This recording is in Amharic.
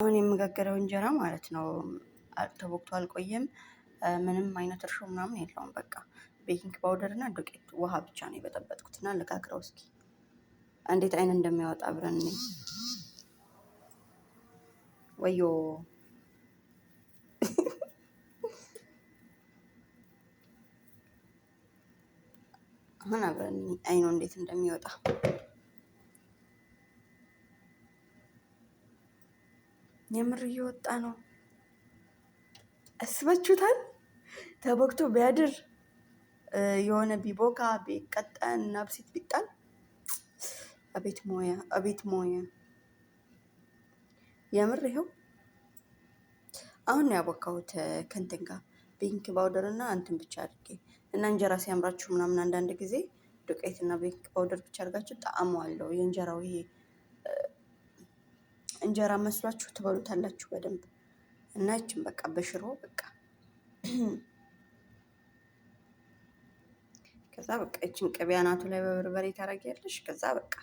አሁን የምጋገረው እንጀራ ማለት ነው ተቦክቶ አልቆየም። ምንም አይነት እርሾ ምናምን የለውም። በቃ ቤኪንግ ፓውደር እና ዱቄት ውሃ ብቻ ነው የበጠበጥኩት እና ልጋግረው እስኪ እንዴት አይን እንደሚያወጣ አብረን ወዮ አሁን አብረን አይኑ እንዴት እንደሚወጣ የምር እየወጣ ነው። አስባችሁታል? ተቦክቶ ቢያድር የሆነ ቢቦካ ቢቀጠን እና ብሲት ቢጣል አቤት ሞያ አቤት ሞያ። የምር ይኸው አሁን ነው ያቦካሁት ከእንትን ጋር ቤኪንግ ፓውደር እና እንትን ብቻ አድርጌ እና እንጀራ ሲያምራችሁ ምናምን አንዳንድ ጊዜ ዱቄት እና ቤኪንግ ፓውደር ብቻ አድርጋችሁ ጣዕሙ አለው የእንጀራው ይሄ እንጀራ መስሏችሁ ትበሉታላችሁ በደንብ እና ይችን በቃ በሽሮ በቃ ከዛ በቃ ይችን ቅቤ አናቱ ላይ በበርበሬ ታረጊያለሽ። ከዛ በቃ